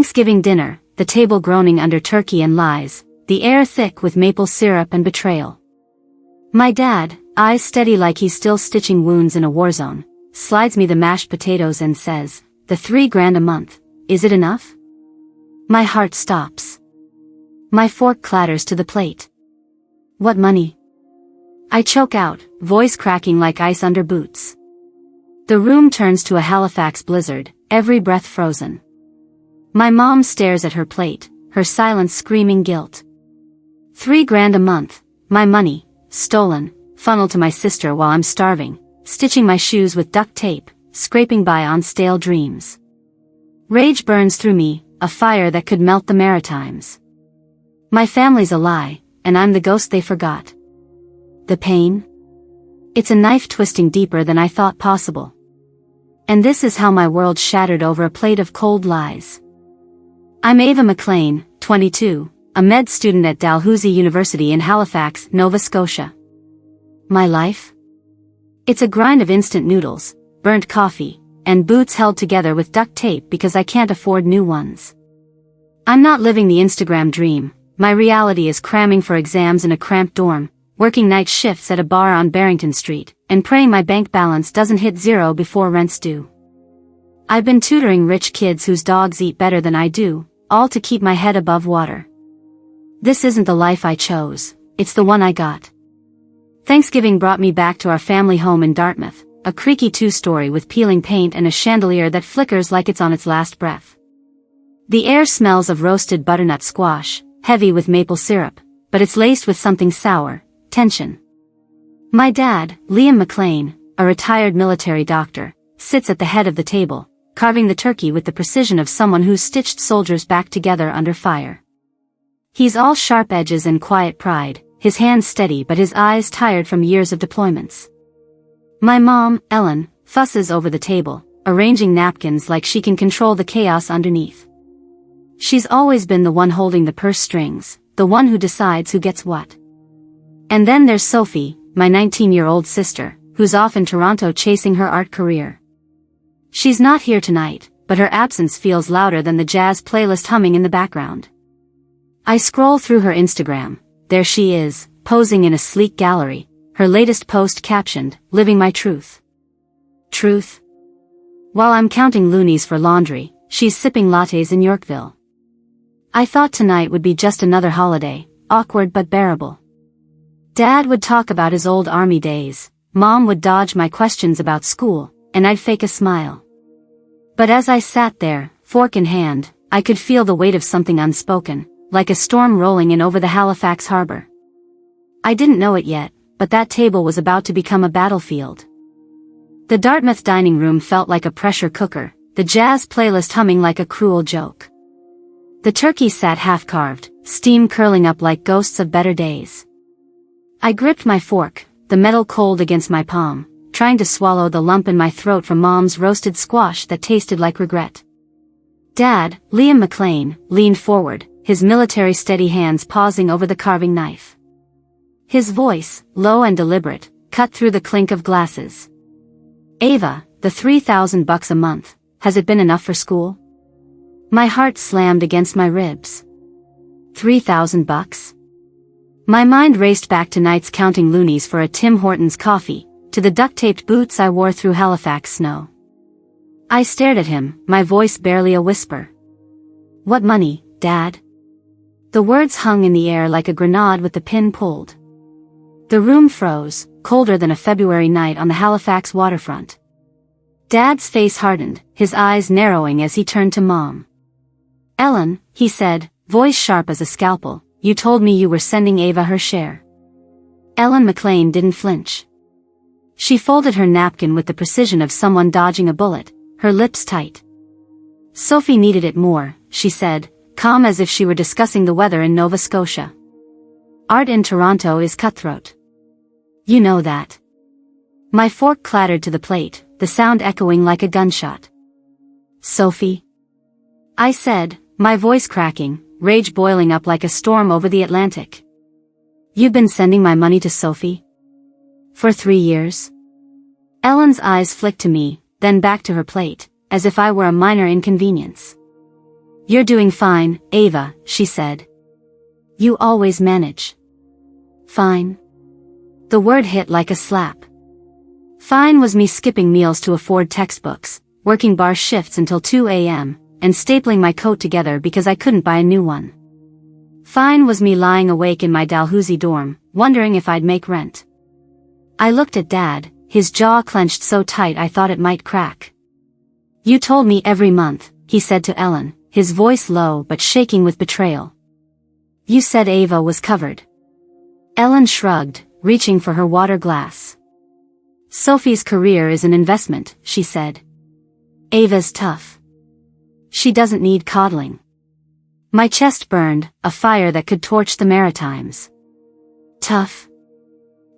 Thanksgiving dinner, the table groaning under turkey and lies, the air thick with maple syrup and betrayal. My dad, eyes steady like he's still stitching wounds in a war zone, slides me the mashed potatoes and says, "The $3,000 a month, is it enough?" My heart stops. My fork clatters to the plate. "What money?" I choke out, voice cracking like ice under boots. The room turns to a Halifax blizzard, every breath frozen. My mom stares at her plate, her silence screaming guilt. $3,000 a month, my money, stolen, funneled to my sister while I'm starving, stitching my shoes with duct tape, scraping by on stale dreams. Rage burns through me, a fire that could melt the Maritimes. My family's a lie, and I'm the ghost they forgot. The pain? It's a knife twisting deeper than I thought possible. And this is how my world shattered over a plate of cold lies. I'm Ava McLean, 22, a med student at Dalhousie University in Halifax, Nova Scotia. My life? It's a grind of instant noodles, burnt coffee, and boots held together with duct tape because I can't afford new ones. I'm not living the Instagram dream. My reality is cramming for exams in a cramped dorm, working night shifts at a bar on Barrington Street, and praying my bank balance doesn't hit zero before rent's due. I've been tutoring rich kids whose dogs eat better than I do, all to keep my head above water. This isn't the life I chose, it's the one I got. Thanksgiving brought me back to our family home in Dartmouth, a creaky two-story with peeling paint and a chandelier that flickers like it's on its last breath. The air smells of roasted butternut squash, heavy with maple syrup, but it's laced with something sour, tension. My dad, Liam McLean, a retired military doctor, sits at the head of the table, carving the turkey with the precision of someone who's stitched soldiers back together under fire. He's all sharp edges and quiet pride, his hands steady but his eyes tired from years of deployments. My mom, Ellen, fusses over the table, arranging napkins like she can control the chaos underneath. She's always been the one holding the purse strings, the one who decides who gets what. And then there's Sophie, my 19-year-old sister, who's off in Toronto chasing her art career. She's not here tonight, but her absence feels louder than the jazz playlist humming in the background. I scroll through her Instagram. There she is, posing in a sleek gallery, her latest post captioned, "Living my truth." Truth? While I'm counting loonies for laundry, she's sipping lattes in Yorkville. I thought tonight would be just another holiday, awkward but bearable. Dad would talk about his old army days, Mom would dodge my questions about school, and I'd fake a smile. But as I sat there, fork in hand, I could feel the weight of something unspoken, like a storm rolling in over the Halifax harbor. I didn't know it yet, but that table was about to become a battlefield. The Dartmouth dining room felt like a pressure cooker, the jazz playlist humming like a cruel joke. The turkey sat half-carved, steam curling up like ghosts of better days. I gripped my fork, the metal cold against my palm, trying to swallow the lump in my throat from Mom's roasted squash that tasted like regret. Dad, Liam McLean, leaned forward, his military steady hands pausing over the carving knife. His voice, low and deliberate, cut through the clink of glasses. "Ava, the $3,000 a month, has it been enough for school?" My heart slammed against my ribs. $3,000? My mind raced back to nights counting loonies for a Tim Hortons coffee, to the duct-taped boots I wore through Halifax snow. I stared at him, my voice barely a whisper. "What money, Dad?" The words hung in the air like a grenade with the pin pulled. The room froze, colder than a February night on the Halifax waterfront. Dad's face hardened, his eyes narrowing as he turned to Mom. "Ellen," he said, voice sharp as a scalpel, "you told me you were sending Ava her share." Ellen McLean didn't flinch. She folded her napkin with the precision of someone dodging a bullet, her lips tight. "Sophie needed it more," she said, calm as if she were discussing the weather in Nova Scotia. "Art in Toronto is cutthroat. You know that." My fork clattered to the plate, the sound echoing like a gunshot. "Sophie?" I said, my voice cracking, rage boiling up like a storm over the Atlantic. "You've been sending my money to Sophie? For 3 years?" Ellen's eyes flicked to me, then back to her plate, as if I were a minor inconvenience. "You're doing fine, Ava," she said. "You always manage." Fine. The word hit like a slap. Fine was me skipping meals to afford textbooks, working bar shifts until 2 a.m., and stapling my coat together because I couldn't buy a new one. Fine was me lying awake in my Dalhousie dorm, wondering if I'd make rent. I looked at Dad, his jaw clenched so tight I thought it might crack. "You told me every month," he said to Ellen, his voice low but shaking with betrayal. "You said Ava was covered." Ellen shrugged, reaching for her water glass. "Sophie's career is an investment," she said. "Ava's tough. She doesn't need coddling." My chest burned, a fire that could torch the Maritimes. Tough?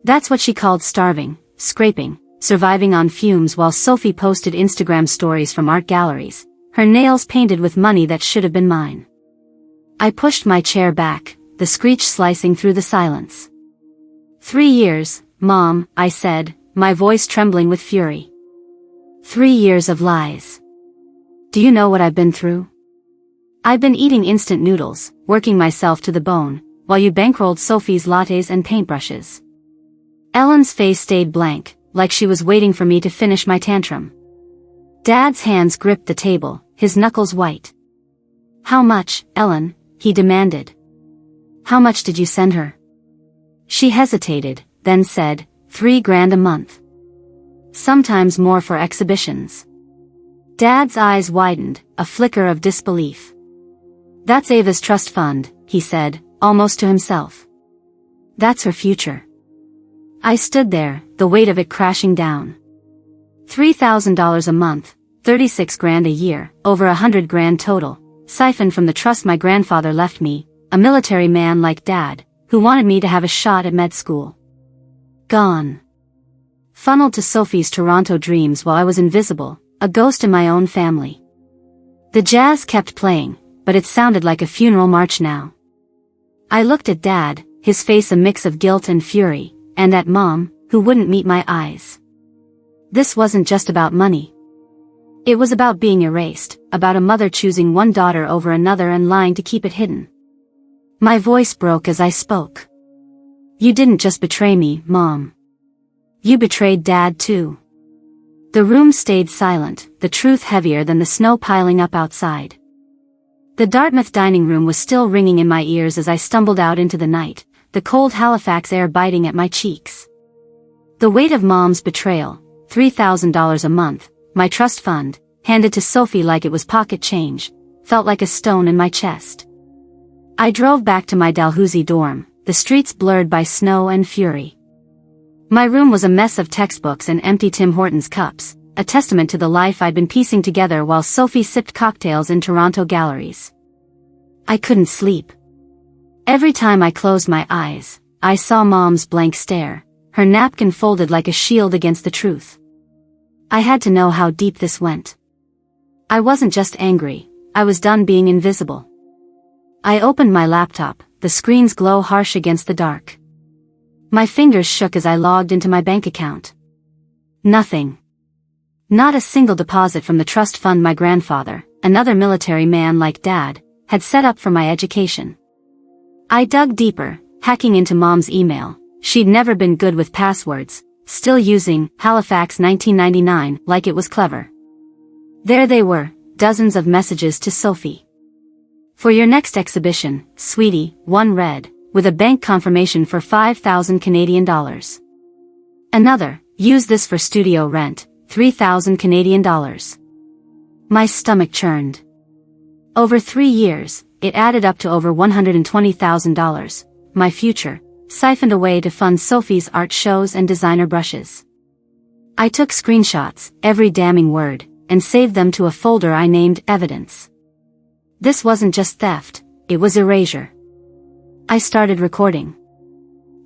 That's what she called starving, scraping, surviving on fumes while Sophie posted Instagram stories from art galleries, her nails painted with money that should have been mine. I pushed my chair back, the screech slicing through the silence. 3 years, Mom, I said, my voice trembling with fury. 3 years of lies. Do you know what I've been through? I've been eating instant noodles, working myself to the bone, while you bankrolled Sophie's lattes and paintbrushes. Ellen's face stayed blank, like she was waiting for me to finish my tantrum. Dad's hands gripped the table, his knuckles white. "How much, Ellen?" he demanded. "How much did you send her?" She hesitated, then said, $3,000 a month. Sometimes more for exhibitions. Dad's eyes widened, a flicker of disbelief. "That's Ava's trust fund," he said, almost to himself. "That's her future." I stood there, the weight of it crashing down. $3,000 a month, $36,000 a year, over $100,000 total, siphoned from the trust my grandfather left me, a military man like Dad, who wanted me to have a shot at med school. Gone. Funneled to Sophie's Toronto dreams while I was invisible, a ghost in my own family. The jazz kept playing, but it sounded like a funeral march now. I looked at Dad, his face a mix of guilt and fury, and at Mom, who wouldn't meet my eyes. This wasn't just about money. It was about being erased, about a mother choosing one daughter over another and lying to keep it hidden. My voice broke as I spoke. "You didn't just betray me, Mom. You betrayed Dad too." The room stayed silent, the truth heavier than the snow piling up outside. The Dartmouth dining room was still ringing in my ears as I stumbled out into the night, the cold Halifax air biting at my cheeks. The weight of Mom's betrayal, $3,000 a month, my trust fund, handed to Sophie like it was pocket change, felt like a stone in my chest. I drove back to my Dalhousie dorm, the streets blurred by snow and fury. My room was a mess of textbooks and empty Tim Hortons cups, a testament to the life I'd been piecing together while Sophie sipped cocktails in Toronto galleries. I couldn't sleep. Every time I closed my eyes, I saw Mom's blank stare, her napkin folded like a shield against the truth. I had to know how deep this went. I wasn't just angry, I was done being invisible. I opened my laptop, the screen's glow harsh against the dark. My fingers shook as I logged into my bank account. Nothing. Not a single deposit from the trust fund my grandfather, another military man like Dad, had set up for my education. I dug deeper, hacking into Mom's email. She'd never been good with passwords, still using Halifax 1999 like it was clever. There they were, dozens of messages to Sophie. "For your next exhibition, sweetie," one read, with a bank confirmation for $5,000 Canadian dollars. Another, "Use this for studio rent, $3,000 Canadian dollars." My stomach churned. Over 3 years, it added up to over $120,000, my future, siphoned away to fund Sophie's art shows and designer brushes. I took screenshots, every damning word, and saved them to a folder I named Evidence. This wasn't just theft, it was erasure. I started recording.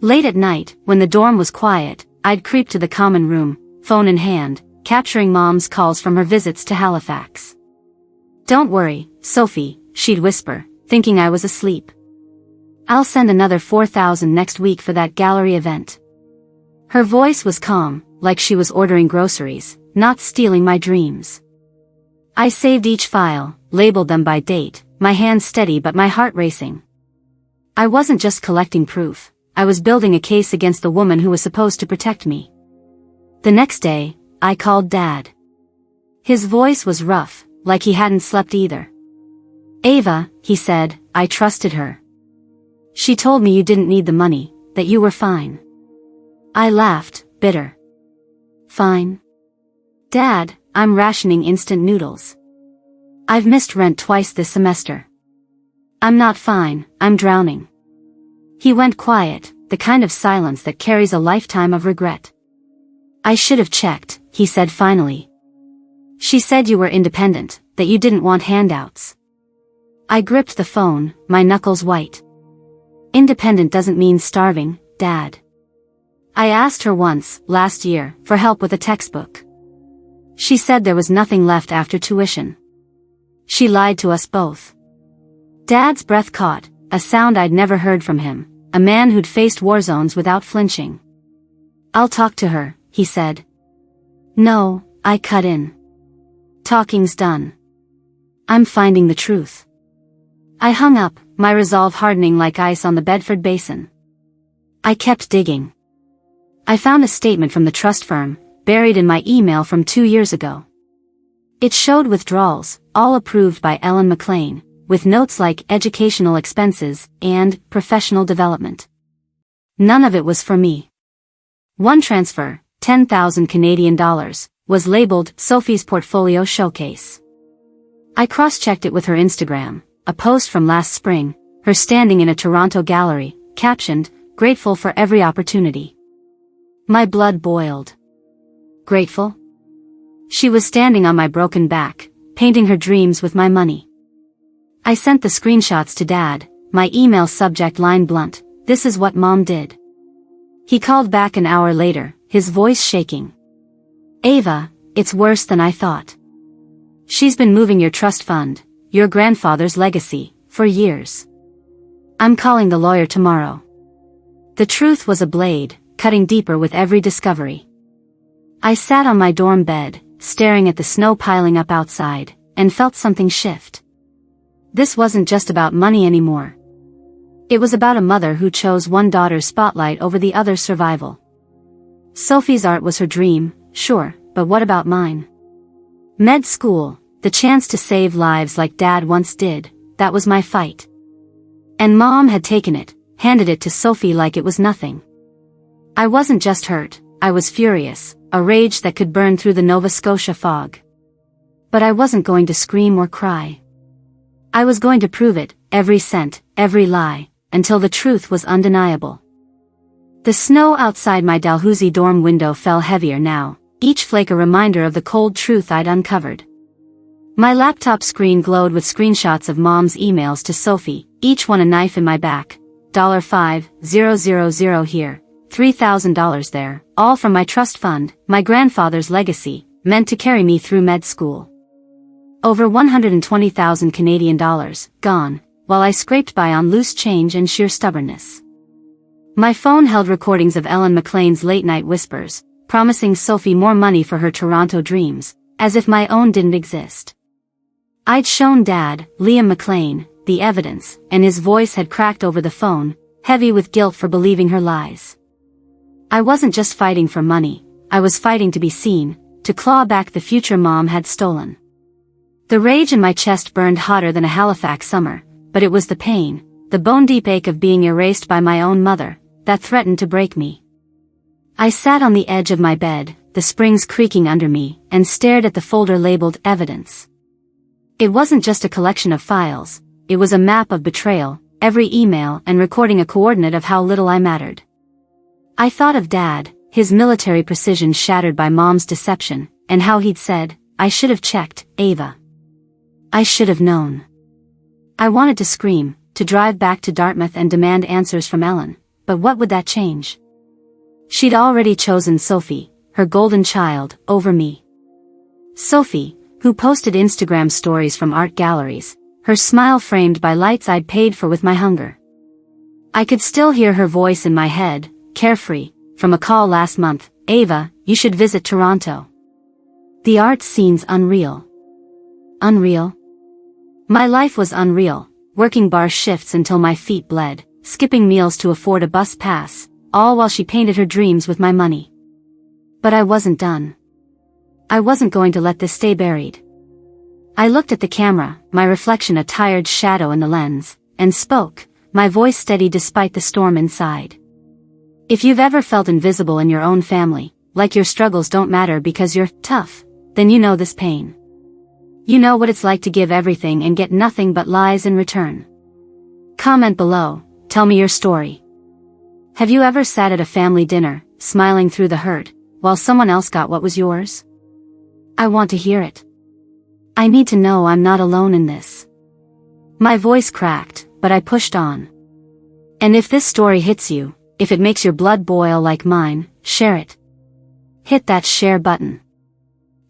Late at night, when the dorm was quiet, I'd creep to the common room, phone in hand, capturing Mom's calls from her visits to Halifax. "Don't worry, Sophie," she'd whisper, thinking I was asleep. "I'll send another $4,000 next week for that gallery event." Her voice was calm, like she was ordering groceries, not stealing my dreams. I saved each file, labeled them by date, my hands steady but my heart racing. I wasn't just collecting proof, I was building a case against the woman who was supposed to protect me. The next day, I called Dad. His voice was rough, like he hadn't slept either. "Ava," he said, "I trusted her. She told me you didn't need the money, that you were fine." I laughed, bitter. "Fine? Dad, I'm rationing instant noodles. I've missed rent twice this semester. I'm not fine, I'm drowning." He went quiet, the kind of silence that carries a lifetime of regret. "I should have checked," he said finally. "She said you were independent, that you didn't want handouts." I gripped the phone, my knuckles white. "Independent doesn't mean starving, Dad." I asked her once, last year, for help with a textbook. She said there was nothing left after tuition. She lied to us both. Dad's breath caught, a sound I'd never heard from him, a man who'd faced war zones without flinching. "I'll talk to her," he said. "No," I cut in. "Talking's done. I'm finding the truth." I hung up, my resolve hardening like ice on the Bedford Basin. I kept digging. I found a statement from the trust firm, buried in my email from 2 years ago. It showed withdrawals, all approved by Ellen McLean, with notes like educational expenses and professional development. None of it was for me. One transfer, 10,000 Canadian dollars, was labeled Sophie's Portfolio Showcase. I cross-checked it with her Instagram, a post from last spring, her standing in a Toronto gallery, captioned, "Grateful for every opportunity." My blood boiled. Grateful? She was standing on my broken back, painting her dreams with my money. I sent the screenshots to Dad, my email subject line blunt, "This is what Mom did." He called back an hour later, his voice shaking. "Ava, it's worse than I thought. She's been moving your trust fund, your grandfather's legacy, for years. I'm calling the lawyer tomorrow." The truth was a blade, cutting deeper with every discovery. I sat on my dorm bed, staring at the snow piling up outside, and felt something shift. This wasn't just about money anymore. It was about a mother who chose one daughter's spotlight over the other's survival. Sophie's art was her dream, sure, but what about mine? Med school, the chance to save lives like Dad once did, that was my fight. And Mom had taken it, handed it to Sophie like it was nothing. I wasn't just hurt, I was furious, a rage that could burn through the Nova Scotia fog. But I wasn't going to scream or cry. I was going to prove it, every cent, every lie, until the truth was undeniable. The snow outside my Dalhousie dorm window fell heavier now, each flake a reminder of the cold truth I'd uncovered. My laptop screen glowed with screenshots of Mom's emails to Sophie, each one a knife in my back. $5,000 here, $3,000 there, all from my trust fund, my grandfather's legacy, meant to carry me through med school. Over 120,000 Canadian dollars, gone, while I scraped by on loose change and sheer stubbornness. My phone held recordings of Ellen McLean's late-night whispers, promising Sophie more money for her Toronto dreams, as if my own didn't exist. I'd shown Dad, Liam McLean, the evidence, and his voice had cracked over the phone, heavy with guilt for believing her lies. I wasn't just fighting for money, I was fighting to be seen, to claw back the future Mom had stolen. The rage in my chest burned hotter than a Halifax summer, but it was the pain, the bone-deep ache of being erased by my own mother, that threatened to break me. I sat on the edge of my bed, the springs creaking under me, and stared at the folder labeled Evidence. It wasn't just a collection of files, it was a map of betrayal, every email and recording a coordinate of how little I mattered. I thought of Dad, his military precision shattered by Mom's deception, and how he'd said, "I should have checked, Ava. I should have known." I wanted to scream, to drive back to Dartmouth and demand answers from Ellen, but what would that change? She'd already chosen Sophie, her golden child, over me. Sophie, who posted Instagram stories from art galleries, her smile framed by lights I'd paid for with my hunger. I could still hear her voice in my head, carefree, from a call last month, "Ava, you should visit Toronto. The art scene's unreal." Unreal? My life was unreal, working bar shifts until my feet bled, skipping meals to afford a bus pass, all while she painted her dreams with my money. But I wasn't done. I wasn't going to let this stay buried. I looked at the camera, my reflection a tired shadow in the lens, and spoke, my voice steady despite the storm inside. If you've ever felt invisible in your own family, like your struggles don't matter because you're tough, then you know this pain. You know what it's like to give everything and get nothing but lies in return. Comment below, tell me your story. Have you ever sat at a family dinner, smiling through the hurt, while someone else got what was yours? I want to hear it. I need to know I'm not alone in this. My voice cracked, but I pushed on. And if this story hits you, if it makes your blood boil like mine, share it. Hit that share button.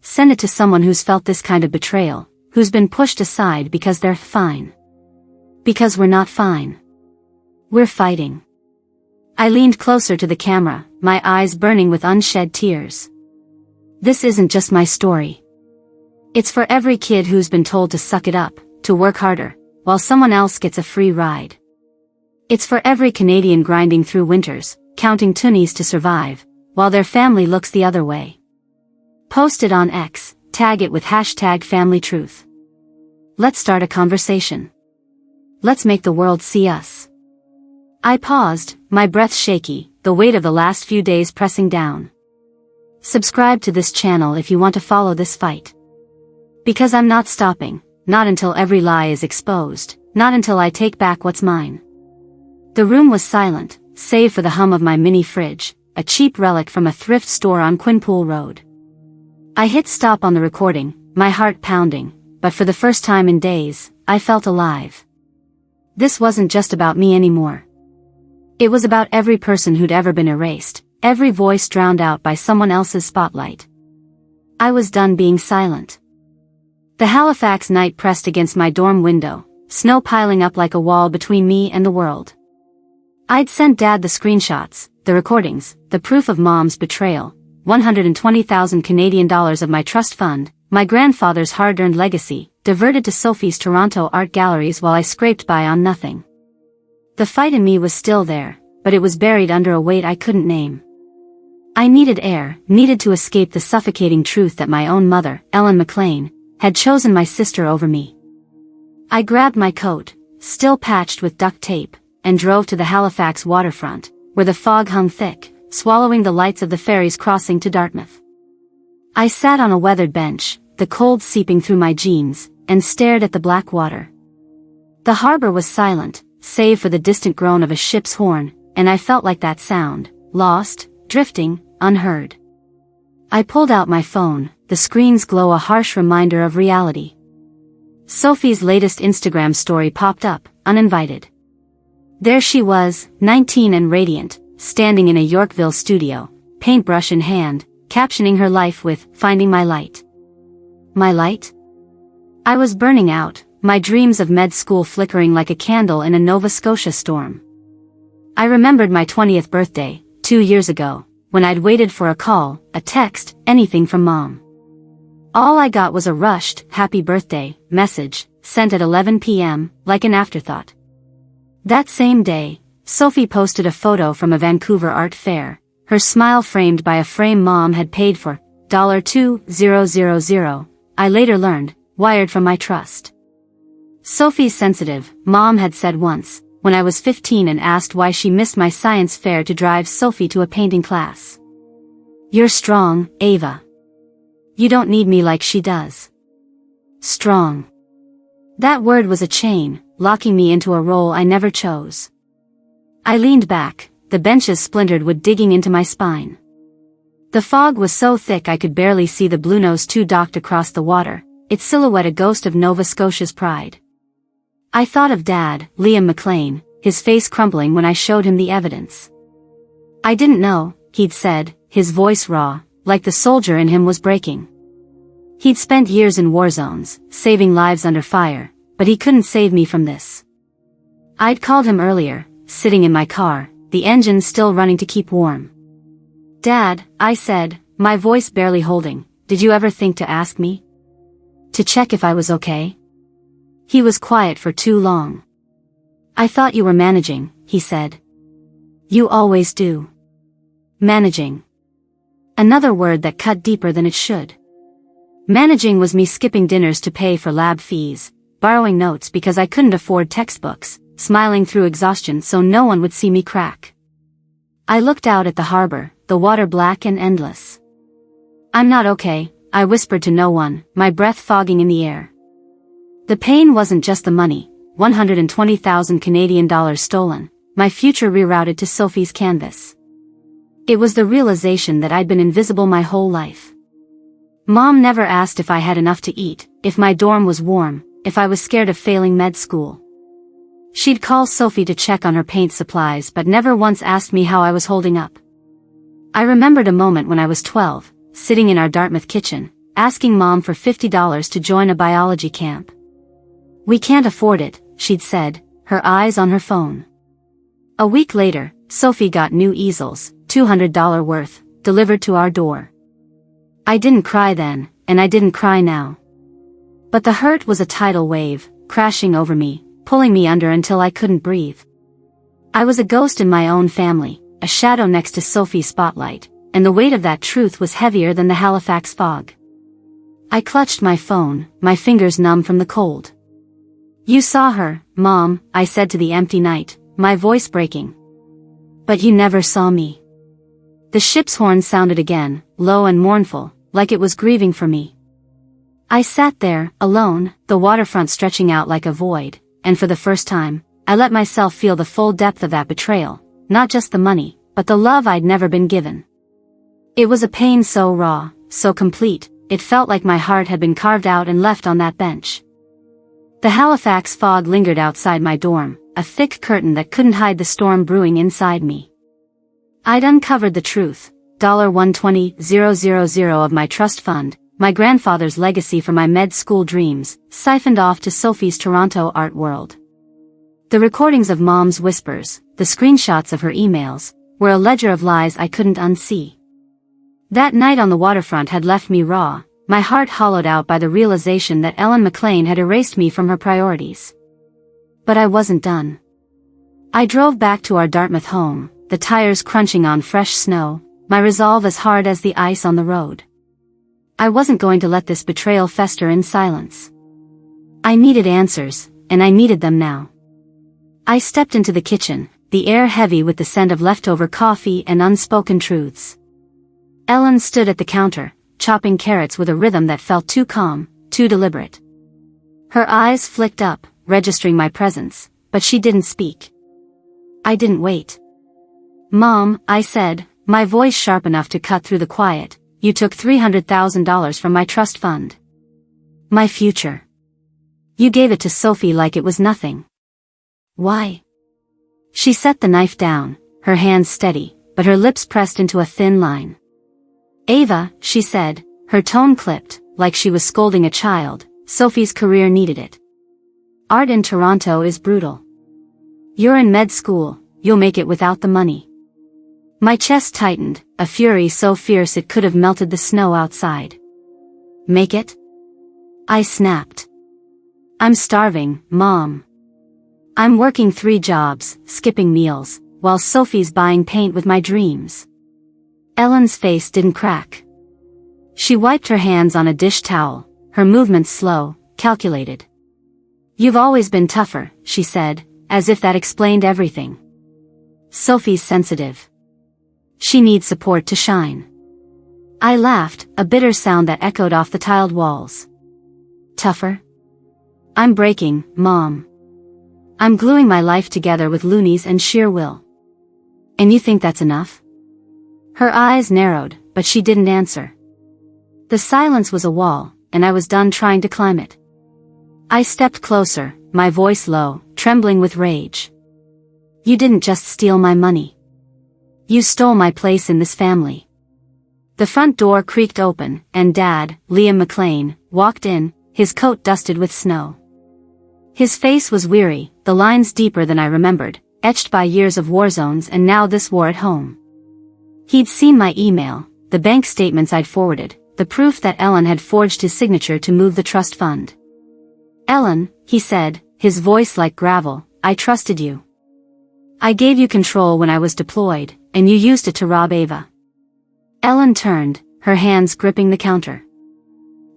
Send it to someone who's felt this kind of betrayal, who's been pushed aside because they're fine. Because we're not fine. We're fighting. I leaned closer to the camera, my eyes burning with unshed tears. This isn't just my story. It's for every kid who's been told to suck it up, to work harder, while someone else gets a free ride. It's for every Canadian grinding through winters, counting toonies to survive, while their family looks the other way. Post it on X, tag it with #FamilyTruth. Let's start a conversation. Let's make the world see us. I paused, my breath shaky, the weight of the last few days pressing down. Subscribe to this channel if you want to follow this fight. Because I'm not stopping, not until every lie is exposed, not until I take back what's mine. The room was silent, save for the hum of my mini fridge, a cheap relic from a thrift store on Quinpool Road. I hit stop on the recording, my heart pounding, but for the first time in days, I felt alive. This wasn't just about me anymore. It was about every person who'd ever been erased, every voice drowned out by someone else's spotlight. I was done being silent. The Halifax night pressed against my dorm window, snow piling up like a wall between me and the world. I'd sent Dad the screenshots, the recordings, the proof of Mom's betrayal, 120,000 Canadian dollars of my trust fund, my grandfather's hard-earned legacy, diverted to Sophie's Toronto art galleries while I scraped by on nothing. The fight in me was still there, but it was buried under a weight I couldn't name. I needed air, needed to escape the suffocating truth that my own mother, Ellen McLean, had chosen my sister over me. I grabbed my coat, still patched with duct tape, and drove to the Halifax waterfront, where the fog hung thick, swallowing the lights of the ferries crossing to Dartmouth. I sat on a weathered bench, the cold seeping through my jeans, and stared at the black water. The harbor was silent, save for the distant groan of a ship's horn, and I felt like that sound, lost, drifting, unheard. I pulled out my phone, the screen's glow a harsh reminder of reality. Sophie's latest Instagram story popped up, uninvited. There she was, 19 and radiant, standing in a Yorkville studio, paintbrush in hand, captioning her life with, "Finding my light." My light? I was burning out, my dreams of med school flickering like a candle in a Nova Scotia storm. I remembered my 20th birthday, 2 years ago, when I'd waited for a call, a text, anything from Mom. All I got was a rushed, "Happy birthday" message, sent at 11 p.m., like an afterthought. That same day, Sophie posted a photo from a Vancouver art fair, her smile framed by a frame Mom had paid for, $2,000, I later learned, wired from my trust. Sophie's sensitive, Mom had said once, when I was 15 and asked why she missed my science fair to drive Sophie to a painting class. "You're strong, Ava. You don't need me like she does." Strong. That word was a chain, locking me into a role I never chose. I leaned back, the benches splintered with digging into my spine. The fog was so thick I could barely see the Bluenose II docked across the water, its silhouette a ghost of Nova Scotia's pride. I thought of Dad, Liam McLean, his face crumpling when I showed him the evidence. "I didn't know," he'd said, his voice raw, like the soldier in him was breaking. He'd spent years in war zones, saving lives under fire, but he couldn't save me from this. I'd called him earlier, sitting in my car, the engine still running to keep warm. "Dad," I said, my voice barely holding, "did you ever think to ask me? To check if I was okay?" He was quiet for too long. I thought you were managing, he said. You always do. Managing. Another word that cut deeper than it should. Managing was me skipping dinners to pay for lab fees, borrowing notes because I couldn't afford textbooks, smiling through exhaustion so no one would see me crack. I looked out at the harbor, the water black and endless. I'm not okay, I whispered to no one, my breath fogging in the air. The pain wasn't just the money, 120,000 Canadian dollars stolen, my future rerouted to Sophie's canvas. It was the realization that I'd been invisible my whole life. Mom never asked if I had enough to eat, if my dorm was warm, if I was scared of failing med school. She'd call Sophie to check on her paint supplies but never once asked me how I was holding up. I remembered a moment when I was 12, sitting in our Dartmouth kitchen, asking Mom for $50 to join a biology camp. We can't afford it, she'd said, her eyes on her phone. A week later, Sophie got new easels, $200 worth, delivered to our door. I didn't cry then, and I didn't cry now. But the hurt was a tidal wave, crashing over me, pulling me under until I couldn't breathe. I was a ghost in my own family, a shadow next to Sophie's spotlight, and the weight of that truth was heavier than the Halifax fog. I clutched my phone, my fingers numb from the cold. You saw her, Mom, I said to the empty night, my voice breaking. But you never saw me. The ship's horn sounded again, low and mournful, like it was grieving for me. I sat there, alone, the waterfront stretching out like a void, and for the first time, I let myself feel the full depth of that betrayal, not just the money, but the love I'd never been given. It was a pain so raw, so complete, it felt like my heart had been carved out and left on that bench. The Halifax fog lingered outside my dorm, a thick curtain that couldn't hide the storm brewing inside me. I'd uncovered the truth, $120,000 of my trust fund, my grandfather's legacy for my med school dreams, siphoned off to Sophie's Toronto art world. The recordings of Mom's whispers, the screenshots of her emails, were a ledger of lies I couldn't unsee. That night on the waterfront had left me raw, my heart hollowed out by the realization that Ellen McLean had erased me from her priorities. But I wasn't done. I drove back to our Dartmouth home, the tires crunching on fresh snow, my resolve as hard as the ice on the road. I wasn't going to let this betrayal fester in silence. I needed answers, and I needed them now. I stepped into the kitchen, the air heavy with the scent of leftover coffee and unspoken truths. Ellen stood at the counter, chopping carrots with a rhythm that felt too calm, too deliberate. Her eyes flicked up, registering my presence, but she didn't speak. I didn't wait. Mom, I said, my voice sharp enough to cut through the quiet, you took $300,000 from my trust fund. My future. You gave it to Sophie like it was nothing. Why? She set the knife down, her hands steady, but her lips pressed into a thin line. Ava, she said, her tone clipped, like she was scolding a child, Sophie's career needed it. Art in Toronto is brutal. You're in med school, you'll make it without the money. My chest tightened, a fury so fierce it could have melted the snow outside. Make it? I snapped. I'm starving, Mom. I'm working 3 jobs, skipping meals, while Sophie's buying paint with my dreams. Ellen's face didn't crack. She wiped her hands on a dish towel, her movements slow, calculated. You've always been tougher, she said, as if that explained everything. Sophie's sensitive. She needs support to shine. I laughed, a bitter sound that echoed off the tiled walls. Tougher? I'm breaking, Mom. I'm gluing my life together with loonies and sheer will. And you think that's enough? Her eyes narrowed, but she didn't answer. The silence was a wall, and I was done trying to climb it. I stepped closer, my voice low, trembling with rage. You didn't just steal my money. You stole my place in this family. The front door creaked open, and Dad, Liam McLean, walked in, his coat dusted with snow. His face was weary, the lines deeper than I remembered, etched by years of war zones and now this war at home. He'd seen my email, the bank statements I'd forwarded, the proof that Ellen had forged his signature to move the trust fund. Ellen, he said, his voice like gravel, I trusted you. I gave you control when I was deployed, and you used it to rob Ava. Ellen turned, her hands gripping the counter.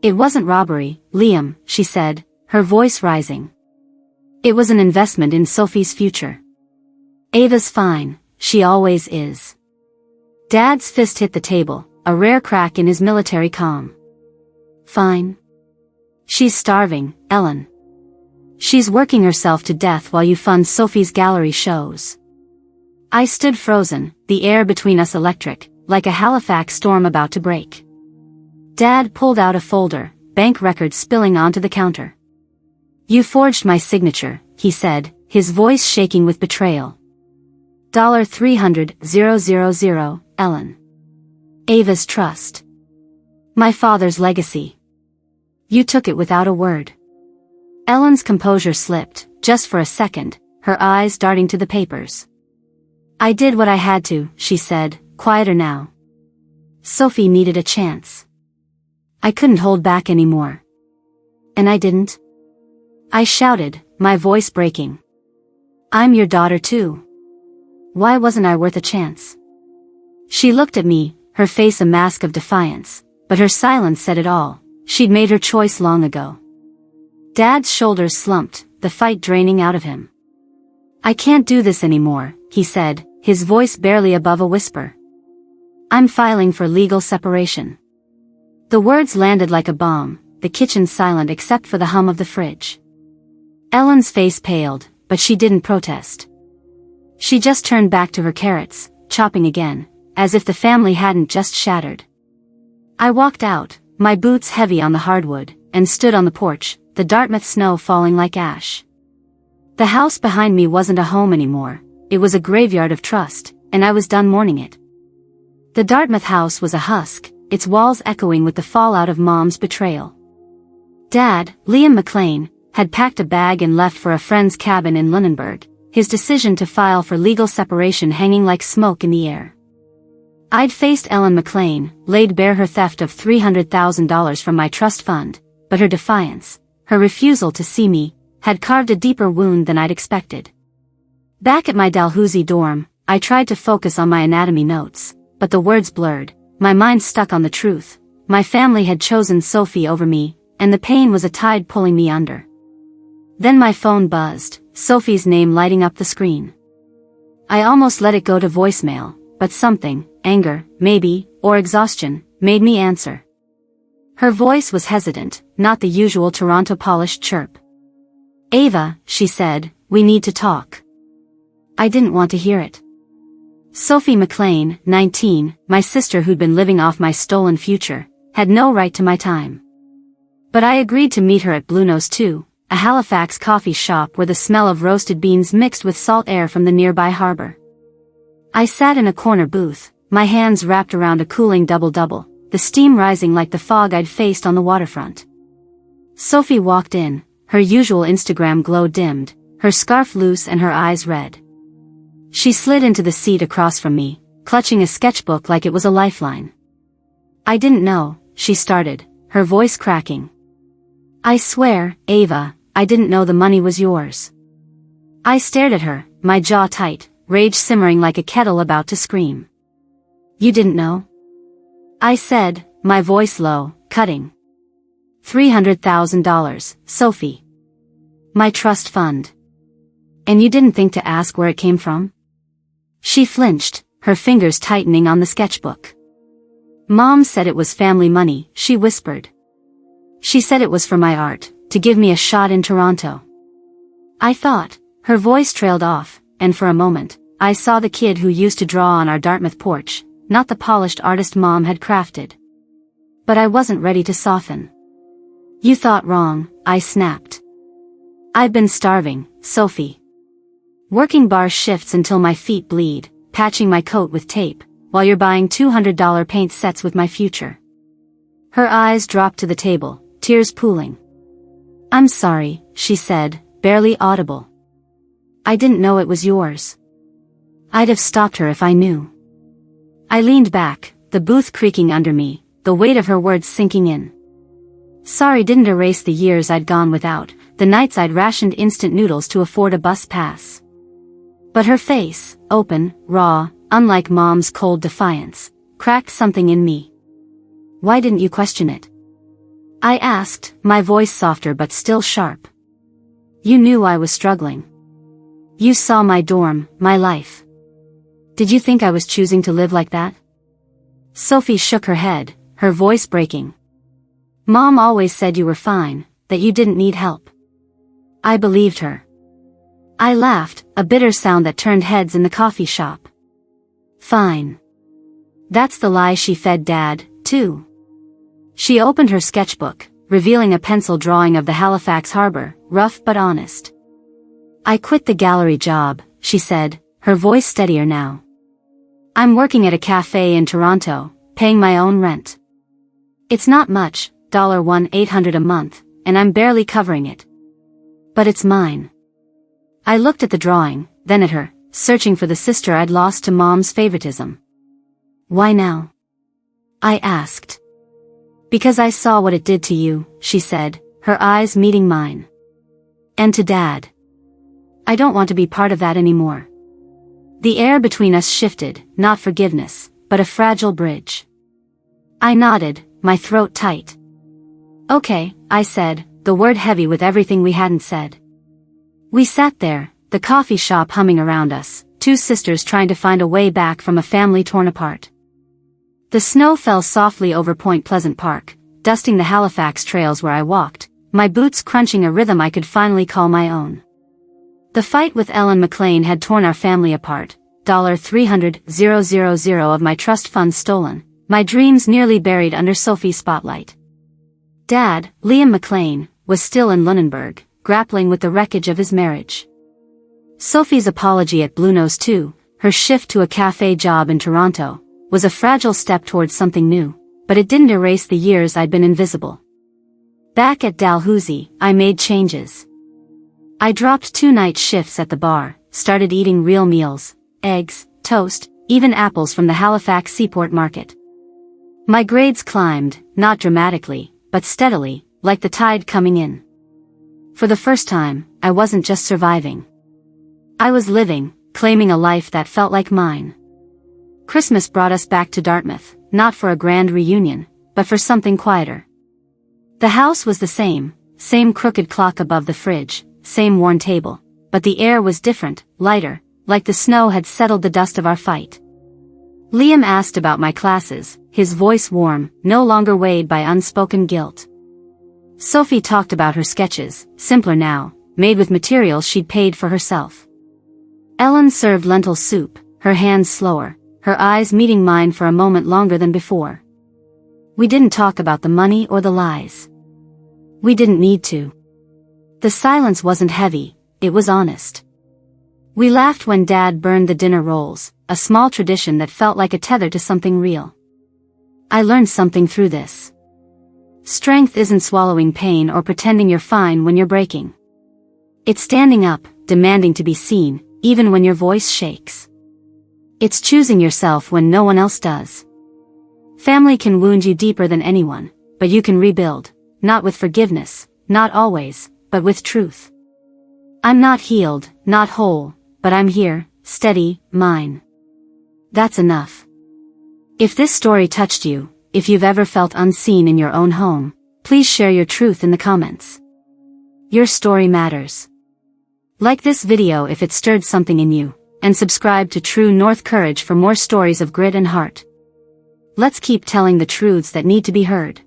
It wasn't robbery, Liam, she said, her voice rising. It was an investment in Sophie's future. Ava's fine, she always is. Dad's fist hit the table, a rare crack in his military calm. Fine. She's starving, Ellen. She's working herself to death while you fund Sophie's gallery shows. I stood frozen, the air between us electric, like a Halifax storm about to break. Dad pulled out a folder, bank records spilling onto the counter. You forged my signature, he said, his voice shaking with betrayal. $300,000, Ellen. Ava's trust. My father's legacy. You took it without a word. Ellen's composure slipped, just for a second, her eyes darting to the papers. I did what I had to, she said, quieter now. Sophie needed a chance. I couldn't hold back anymore. And I didn't. I shouted, my voice breaking. I'm your daughter too. Why wasn't I worth a chance? She looked at me, her face a mask of defiance, but her silence said it all. She'd made her choice long ago. Dad's shoulders slumped, the fight draining out of him. I can't do this anymore, he said, his voice barely above a whisper. I'm filing for legal separation. The words landed like a bomb, the kitchen silent except for the hum of the fridge. Ellen's face paled, but she didn't protest. She just turned back to her carrots, chopping again, as if the family hadn't just shattered. I walked out, my boots heavy on the hardwood, and stood on the porch, the Dartmouth snow falling like ash. The house behind me wasn't a home anymore, it was a graveyard of trust, and I was done mourning it. The Dartmouth house was a husk, its walls echoing with the fallout of Mom's betrayal. Dad, Liam McLean, had packed a bag and left for a friend's cabin in Lunenburg, his decision to file for legal separation hanging like smoke in the air. I'd faced Ellen McLean, laid bare her theft of $300,000 from my trust fund, but her defiance, her refusal to see me, had carved a deeper wound than I'd expected. Back at my Dalhousie dorm, I tried to focus on my anatomy notes, but the words blurred, my mind stuck on the truth. My family had chosen Sophie over me, and the pain was a tide pulling me under. Then my phone buzzed, Sophie's name lighting up the screen. I almost let it go to voicemail, but something, anger, maybe, or exhaustion, made me answer. Her voice was hesitant, not the usual Toronto polished chirp. Ava, she said, we need to talk. I didn't want to hear it. Sophie McLean, 19, my sister who'd been living off my stolen future, had no right to my time. But I agreed to meet her at Bluenose II, a Halifax coffee shop where the smell of roasted beans mixed with salt air from the nearby harbor. I sat in a corner booth, my hands wrapped around a cooling double-double, the steam rising like the fog I'd faced on the waterfront. Sophie walked in, her usual Instagram glow dimmed, her scarf loose and her eyes red. She slid into the seat across from me, clutching a sketchbook like it was a lifeline. I didn't know, she started, her voice cracking. I swear, Ava, I didn't know the money was yours. I stared at her, my jaw tight, rage simmering like a kettle about to scream. You didn't know? I said, my voice low, cutting. $300,000, Sophie. My trust fund. And you didn't think to ask where it came from? She flinched, her fingers tightening on the sketchbook. Mom said it was family money, she whispered. She said it was for my art, to give me a shot in Toronto. I thought, her voice trailed off, and for a moment, I saw the kid who used to draw on our Dartmouth porch, not the polished artist Mom had crafted. But I wasn't ready to soften. You thought wrong, I snapped. I've been starving, Sophie. Working bar shifts until my feet bleed, patching my coat with tape, while you're buying $200 paint sets with my future. Her eyes dropped to the table, tears pooling. I'm sorry, she said, barely audible. I didn't know it was yours. I'd have stopped her if I knew. I leaned back, the booth creaking under me, the weight of her words sinking in. Sorry didn't erase the years I'd gone without, the nights I'd rationed instant noodles to afford a bus pass. But her face, open, raw, unlike Mom's cold defiance, cracked something in me. "Why didn't you question it?" I asked, my voice softer but still sharp. "You knew I was struggling. You saw my dorm, my life. Did you think I was choosing to live like that?" Sophie shook her head, her voice breaking. "Mom always said you were fine, that you didn't need help." I believed her. I laughed, a bitter sound that turned heads in the coffee shop. Fine. That's the lie she fed Dad, too. She opened her sketchbook, revealing a pencil drawing of the Halifax harbor, rough but honest. "I quit the gallery job," she said, her voice steadier now. "I'm working at a cafe in Toronto, paying my own rent. It's not much, $1,800 a month, and I'm barely covering it. But it's mine." I looked at the drawing, then at her, searching for the sister I'd lost to Mom's favoritism. "Why now?" I asked. "Because I saw what it did to you," she said, her eyes meeting mine. "And to Dad. I don't want to be part of that anymore." The air between us shifted, not forgiveness, but a fragile bridge. I nodded, my throat tight. "Okay," I said, the word heavy with everything we hadn't said. We sat there, the coffee shop humming around us, two sisters trying to find a way back from a family torn apart. The snow fell softly over Point Pleasant Park, dusting the Halifax trails where I walked, my boots crunching a rhythm I could finally call my own. The fight with Ellen McLean had torn our family apart, $300,000 of my trust funds stolen, my dreams nearly buried under Sophie's spotlight. Dad, Liam McLean, was still in Lunenburg, grappling with the wreckage of his marriage. Sophie's apology at Bluenose II, her shift to a cafe job in Toronto, was a fragile step towards something new, but it didn't erase the years I'd been invisible. Back at Dalhousie, I made changes. I dropped 2 night shifts at the bar, started eating real meals, eggs, toast, even apples from the Halifax Seaport Market. My grades climbed, not dramatically, but steadily, like the tide coming in. For the first time, I wasn't just surviving. I was living, claiming a life that felt like mine. Christmas brought us back to Dartmouth, not for a grand reunion, but for something quieter. The house was the same crooked clock above the fridge, same worn table, but the air was different, lighter, like the snow had settled the dust of our fight. Liam asked about my classes, his voice warm, no longer weighed by unspoken guilt. Sophie talked about her sketches, simpler now, made with materials she'd paid for herself. Ellen served lentil soup, her hands slower, her eyes meeting mine for a moment longer than before. We didn't talk about the money or the lies. We didn't need to. The silence wasn't heavy, it was honest. We laughed when Dad burned the dinner rolls, a small tradition that felt like a tether to something real. I learned something through this. Strength isn't swallowing pain or pretending you're fine when you're breaking. It's standing up, demanding to be seen, even when your voice shakes. It's choosing yourself when no one else does. Family can wound you deeper than anyone, but you can rebuild, not with forgiveness, not always, but with truth. I'm not healed, not whole, but I'm here, steady, mine. That's enough. If this story touched you, if you've ever felt unseen in your own home, please share your truth in the comments. Your story matters. Like this video if it stirred something in you, and subscribe to True North Courage for more stories of grit and heart. Let's keep telling the truths that need to be heard.